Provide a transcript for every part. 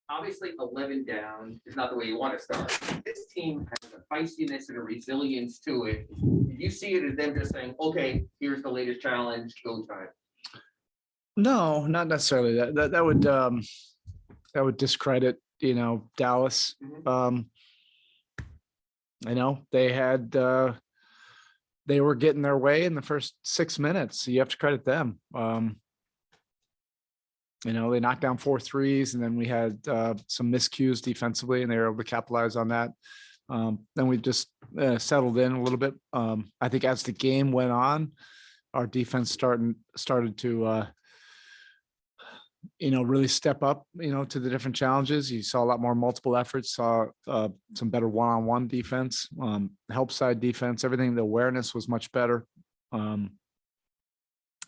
Obviously 11 down is not the way you want to start. This team has a feistiness and a resilience to it. You see it as them just saying, okay, here's the latest challenge, go time. No, not necessarily. That would discredit, Dallas. They were getting their way in the first 6 minutes. So you have to credit them. They knocked down 4 threes, and then we had some miscues defensively, and they were able to capitalize on that. Then we just settled in a little bit. I think as the game went on, our defense started to really step up, to the different challenges. You saw a lot more multiple efforts, saw some better one-on-one defense, help side defense, everything. The awareness was much better. And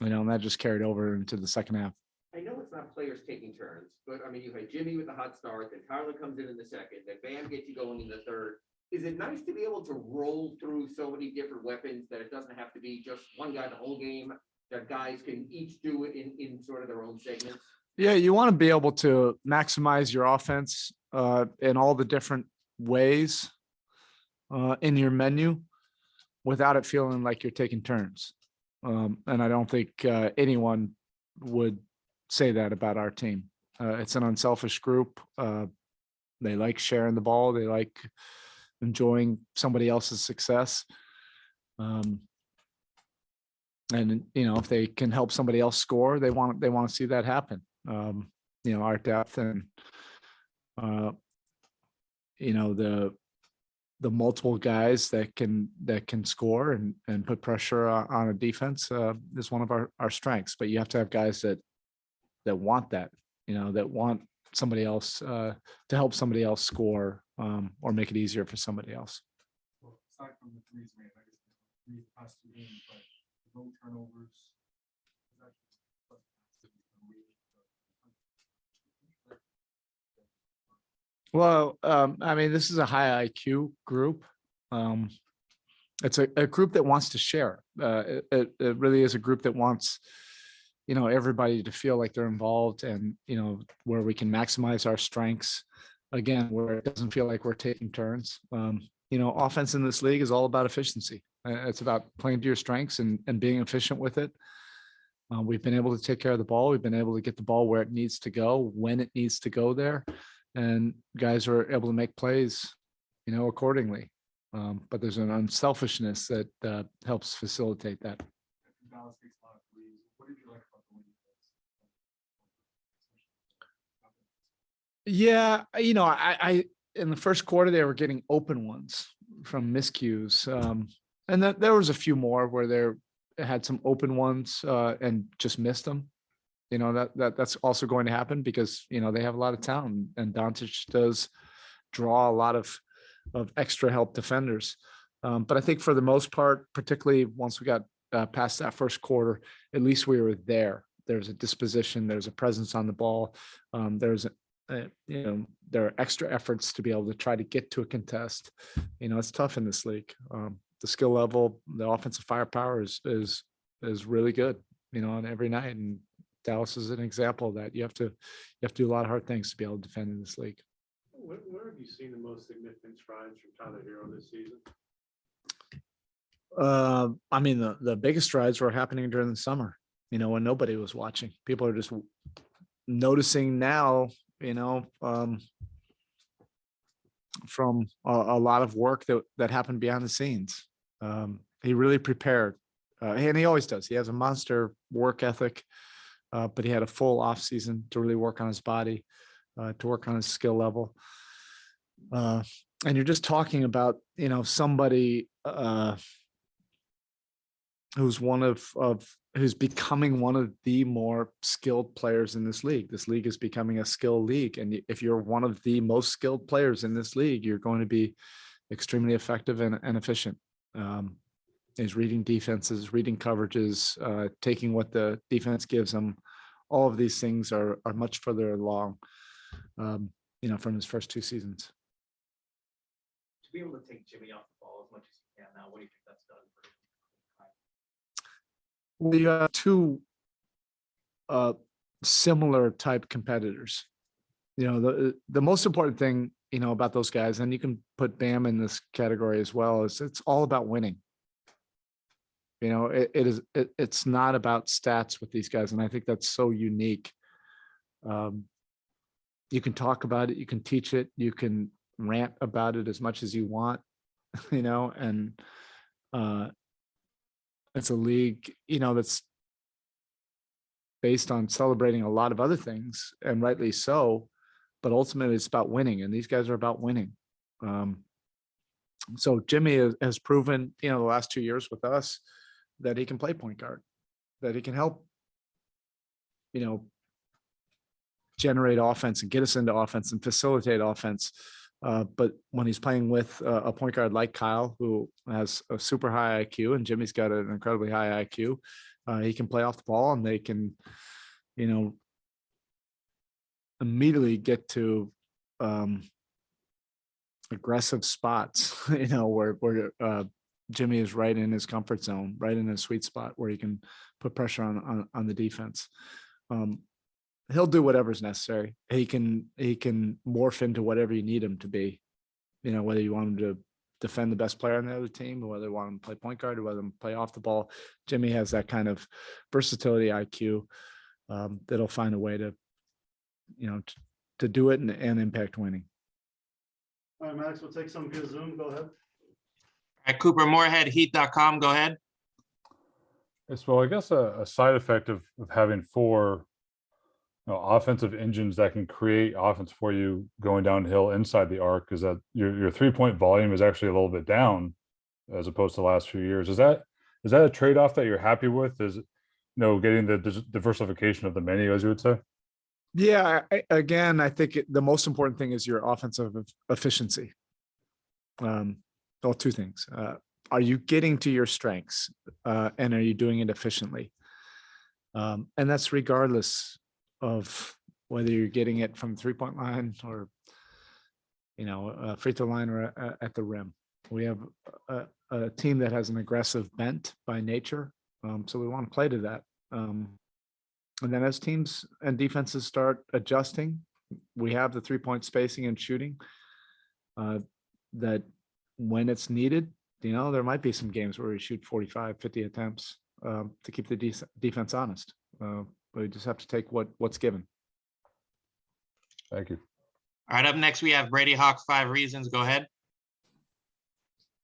that just carried over into the second half. I know it's not players taking turns, but I mean, you had Jimmy with the hot start, then Tyler comes in the second, then Bam gets you going in the third. Is it nice to be able to roll through so many different weapons that it doesn't have to be just one guy the whole game, that guys can each do it in sort of their own segments? Yeah, you want to be able to maximize your offense in all the different ways in your menu without it feeling like you're taking turns. And I don't think anyone would say that about our team. It's an unselfish group. They like sharing the ball. They like enjoying somebody else's success. And if they can help somebody else score, they want to see that happen. Our depth and the multiple guys that can score and put pressure on a defense is one of our strengths. But you have to have guys that want that, that want somebody else to help somebody else score or make it easier for somebody else. Well, aside from the threes, man, I guess the threes past 2 games, but no turnovers. Well, this is a high IQ group. It's a group that wants to share. It really is a group that wants, everybody to feel like they're involved, and, where we can maximize our strengths, again, where it doesn't feel like we're taking turns. Offense in this league is all about efficiency. It's about playing to your strengths and being efficient with it. We've been able to take care of the ball. We've been able to get the ball where it needs to go, when it needs to go there. And guys are able to make plays, accordingly. But there's an unselfishness that helps facilitate that. Dallas takes a lot of threes. What did you like about the win? Yeah, I in the first quarter they were getting open ones from miscues, and that there was a few more where they had some open ones and just missed them. That's also going to happen because they have a lot of talent, and Doncic does draw a lot of extra help defenders. But I think for the most part, particularly once we got past that first quarter, at least we were there. There's a disposition, there's a presence on the ball. There are extra efforts to be able to try to get to a contest. It's tough in this league. The skill level, the offensive firepower is really good, on every night. And Dallas is an example of that. You have to do a lot of hard things to be able to defend in this league. Where have you seen the most significant strides from Tyler Hero this season? The biggest strides were happening during the summer, when nobody was watching. People are just noticing now, from a lot of work that happened behind the scenes. He really prepared, and he always does. He has a monster work ethic, but he had a full off season to really work on his body, to work on his skill level. And you're just talking about, somebody who's who's becoming one of the more skilled players in this league. This league is becoming a skill league. And if you're one of the most skilled players in this league, you're going to be extremely effective and efficient. Is reading defenses, reading coverages, taking what the defense gives him. All of these things are much further along, from his first 2 seasons. To be able to take Jimmy off the ball as much as you can now, what do you think that's done for him? We have 2 similar type competitors. the most important thing, about those guys, and you can put Bam in this category as well, is it's all about winning. It's not about stats with these guys. And I think that's so unique. You can talk about it, you can teach it, you can rant about it as much as you want, and it's a league, that's based on celebrating a lot of other things, and rightly so, but ultimately it's about winning, and these guys are about winning. So Jimmy has proven, the last 2 years with us, that he can play point guard, that he can help, generate offense and get us into offense and facilitate offense. But when he's playing with a point guard like Kyle, who has a super high IQ, and Jimmy's got an incredibly high IQ, he can play off the ball, and they can, immediately get to aggressive spots, where Jimmy is right in his comfort zone, right in his sweet spot where he can put pressure on the defense. He'll do whatever's necessary. He can morph into whatever you need him to be, whether you want him to defend the best player on the other team, or whether you want him to play point guard, or whether him play off the ball. Jimmy has that kind of versatility IQ that'll find a way to, to do it and impact winning. All right, Max, we'll take some via Zoom. Go ahead. All right, Cooper Moorhead, heat.com. Go ahead. Yes, well, I guess a side effect of having four offensive engines that can create offense for you going downhill inside the arc is that your 3-point volume is actually a little bit down as opposed to the last few years. Is that a trade-off that you're happy with? Is getting the diversification of the menu, as you would say? Yeah, I think the most important thing is your offensive efficiency. Well, two things. Are you getting to your strengths, and are you doing it efficiently? And that's regardless of whether you're getting it from 3-point line or, free throw line or at the rim. We have a team that has an aggressive bent by nature. So we want to play to that. And then as teams and defenses start adjusting, we have the 3-point spacing and shooting that when it's needed, there might be some games where we shoot 45, 50 attempts to keep the defense honest. But we just have to take what's given. Thank you. All right, up next, we have Brady Hawk, 5 Reasons. Go ahead.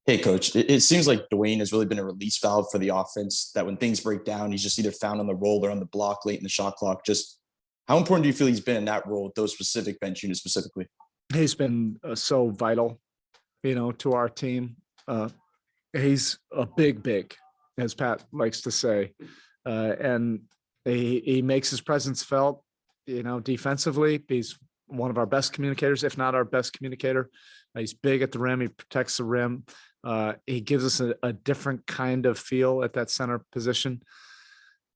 Hey, Coach. It seems like Dwayne has really been a release valve for the offense, that when things break down, he's just either found on the roll or on the block late in the shot clock. Just how important do you feel he's been in that role with those specific bench units specifically? He's been so vital, to our team. He's a big, as Pat likes to say. And he makes his presence felt, defensively. He's one of our best communicators, if not our best communicator. He's big at the rim. He protects the rim. He gives us a different kind of feel at that center position,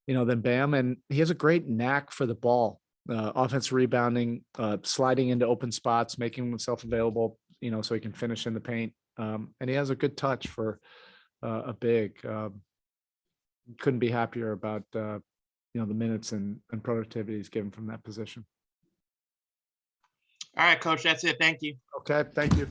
than Bam. And he has a great knack for the ball, offensive rebounding, sliding into open spots, making himself available, so he can finish in the paint. And he has a good touch for a big. Couldn't be happier about the minutes and productivity he's given from that position. All right, Coach, that's it. Thank you. Okay, thank you.